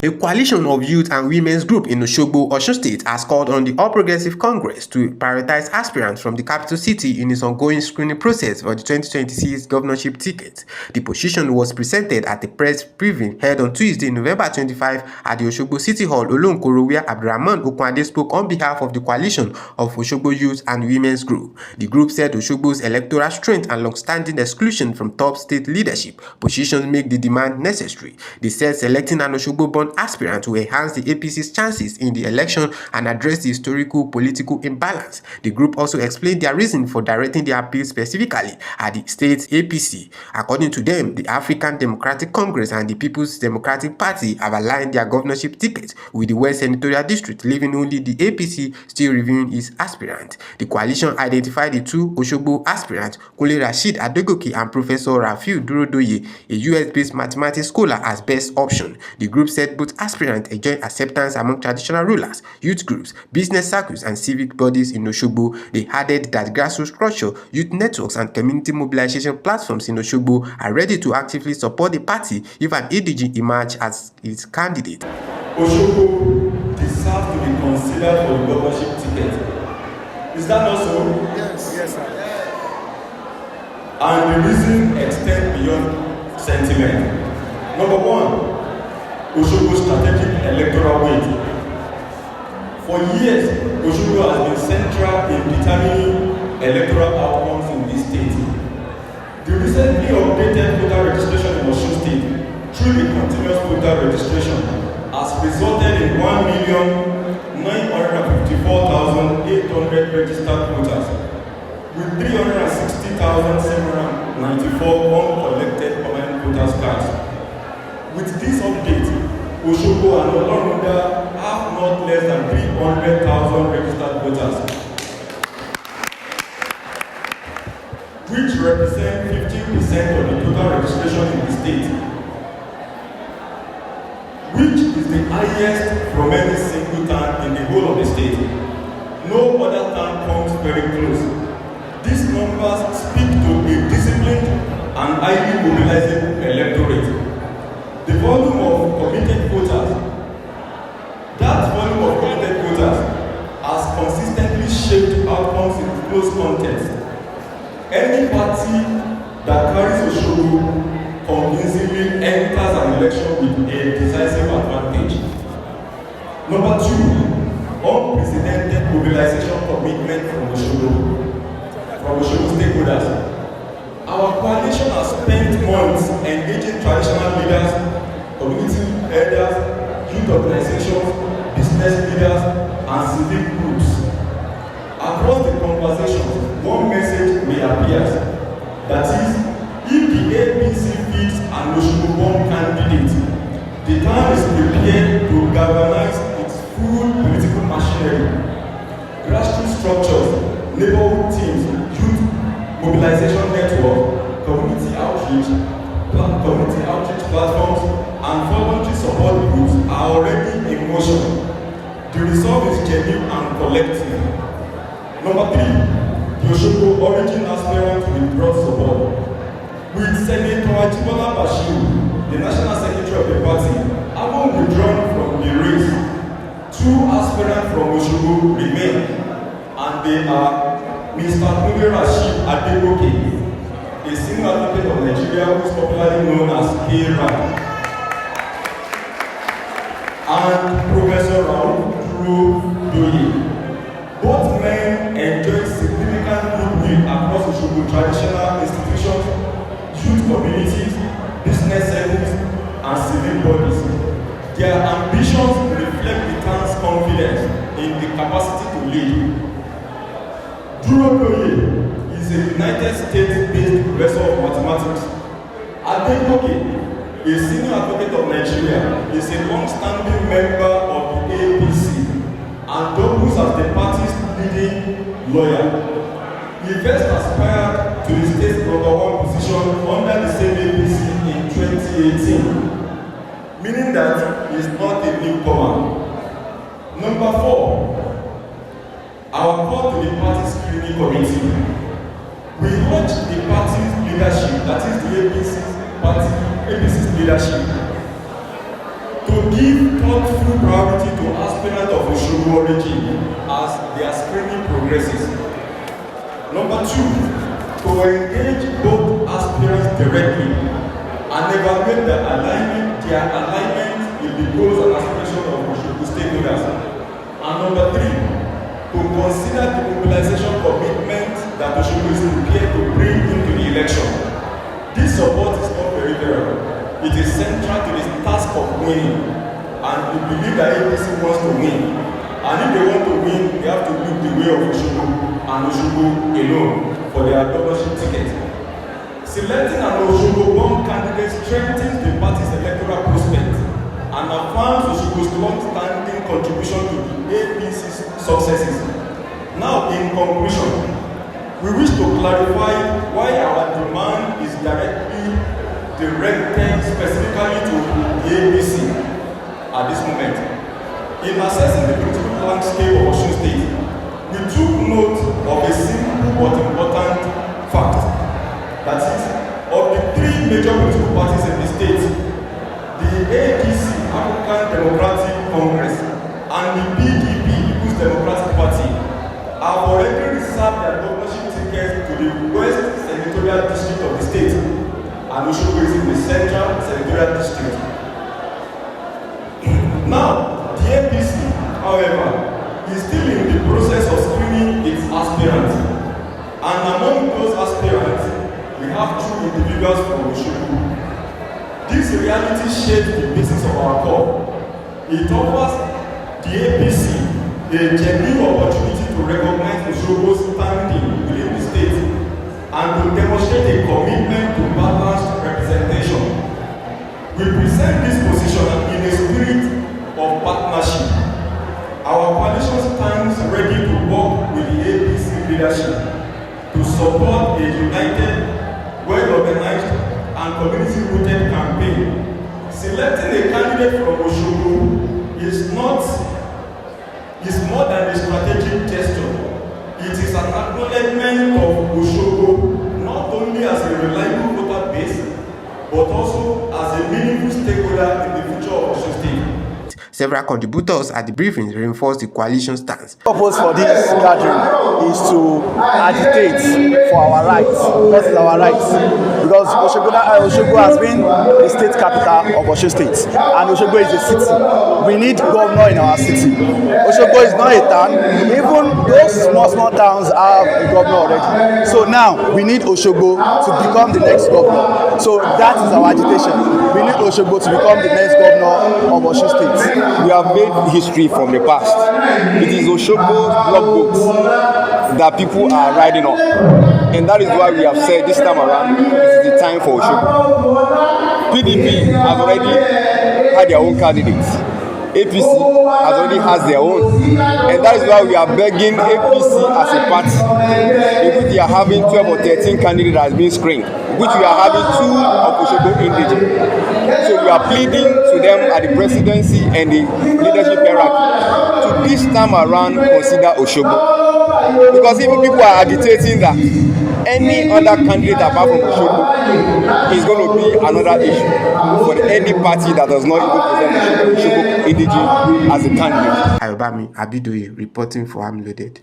A coalition of youth and women's group in Osogbo, Osun State has called on the All Progressive Congress to prioritize aspirants from the capital city in its ongoing screening process for the 2026 governorship ticket. The position was presented at a press briefing held on Tuesday, November 25 at the Osogbo City Hall, Olonkoro, where Abdurrahman Okunade spoke on behalf of the coalition of Osogbo Youth and Women's Group. The group said Osogbo's electoral strength and long-standing exclusion from top state leadership positions make the demand necessary. They said selecting an Osogbo-born aspirant to enhance the APC's chances in the election and address the historical political imbalance. The group also explained their reason for directing their appeal specifically at the state's APC. According to them, the African Democratic Congress and the People's Democratic Party have aligned their governorship tickets with the West Senatorial District, leaving only the APC still reviewing its aspirant. The coalition identified the two Osogbo aspirants, Kule Rashid Adegoke and Professor Rafiu Durodoye, a US-based mathematics scholar, as best option. The group said both aspirants enjoy acceptance among traditional rulers, youth groups, business circles, and civic bodies in Osogbo. They added that grassroots structure, youth networks, and community mobilization platforms in Osogbo are ready to actively support the party if an ADG emerges as its candidate. Osogbo deserves to be considered for the governorship ticket. Is that not so? Yes, yes, sir. And the reason extends beyond sentiment. Number one, Osogbo's strategic electoral weight. For years, Osogbo has been central in determining electoral outcomes in this state. The recently updated voter registration in Osun State through the continuous voter registration has resulted in 1,954,800 registered voters, with 360,794 uncollected permanent voters cards. With this update, Osogbo and Olorunda have not less than 300,000 registered voters, which represent 15% of the total registration in the state, which is the highest from any single town in the whole of the state. No other town comes very close. These numbers speak to a disciplined and highly mobilizable electorate. The volume of committed voters, has consistently shaped outcomes in close contest. Any party that carries Osogbo convincingly enters an election with a decisive advantage. Number two, unprecedented mobilization commitment from Osogbo stakeholders. Our coalition has spent months engaging traditional leaders, community elders, youth organizations, business leaders, and civic groups. Across the conversation, one message may appear, that is, if the APC fits an Osogbo-born candidate, the town is prepared to galvanize its full political machinery. Grassroots structures, neighborhood teams, youth mobilization network, community outreach platforms, and voluntary support groups are already in motion. The result is genuine and collective. Number three, the Osogbo origin aspirant with broad support. With Senator Ajibola Bashir, the National Secretary of the party, having withdrawn from the race, two aspirants from Osogbo remain, and they are Mr. Kule Rashid Adegoke, a senior advocate of Nigeria who is popularly known as K-Ran, and Professor Rafiu Durodoye. Both men enjoy significant goodwill across Osogbo traditional institutions, youth communities, business circles, and civic bodies. Their ambitions reflect the town's confidence in the capacity to lead. Durodoye is a United States-based professor of mathematics. Adegoke, a senior advocate of Nigeria, is a long-standing member of the APC and doubles as the party's leading lawyer. He first aspired to the state's #1 position under the same APC in 2018, meaning that he is not a newcomer. Number four, our call to the party screening committee. We urge the party's leadership, that is the APC's leadership, to give thoughtful priority to aspirants of Osogbo origin as their screening progresses. Number 2, to engage both aspirants directly and evaluate their alignment with the goals and aspirations of Osogbo stakeholders. And number 3, to consider the mobilization commitment that Osogbo is prepared to bring into the election. This support is not peripheral. It is central to the task of winning, and we believe that APC wants to win. And if they want to win, they have to look the way of Osogbo and Osogbo alone for their governorship ticket. Selecting an Osogbo-born candidate strengthens the party's electoral prospect and affirms Osogbo's long-standing contribution to the APC's successes. Now, in conclusion, we wish to clarify why our demand is directed specifically to the APC at this moment. In assessing the political landscape of Osun State, we took note of a simple but important fact. That is, of the 3 major political parties in the state, the APC, African Democratic Congress, and the PDP, People's Democratic Party, have already reserved their governorship tickets to the West Senatorial District of the state, and Osogbo is in the Central Senatorial District. Now, the APC, however, is still in the process of screening its aspirants, and among those aspirants, we have 2 individuals from Osogbo. This reality shapes the basis of our call. It offers the APC a genuine opportunity to recognize Osogbo's standing within the state and to demonstrate a commitment to balanced representation. We present this position in a spirit of partnership. Our coalition stands ready to work with the APC leadership to support a united, well-organized, and community-rooted campaign. Selecting a candidate from Osogbo is more than a strategic gesture. It is an acknowledgement of Osogbo not only as a reliable voter base, but also as a meaningful stakeholder in the future of Osun State. Several contributors at the briefing reinforced the coalition stance. The purpose for this gathering is to agitate for our rights. What is our rights? Because Osogbo has been the state capital of Osun State, and Osogbo is a city. We need governor in our city. Osogbo is not a town. Even those small towns have a governor already. So now we need Osogbo to become the next governor. So that is our agitation. We need Osogbo to become the next governor of Osun State. We have made history from the past. It is Osogbo's block books that people are riding on. And that is why we have said this time around, it is the time for Osogbo. PDP has already had their own candidates. APC has already has their own. And that is why we are begging APC as a party, in which they are having 12 or 13 candidates that has been screened, which we are having 2 of Osogbo indigenous. So we are pleading to them at the presidency and the leadership hierarchy to this time around consider Osogbo. Because even people are agitating that any other candidate apart from Osogbo is going to be another issue for any party that does not even present Osogbo indigenous as a candidate. Ayobami Abidoye reporting for Amloaded.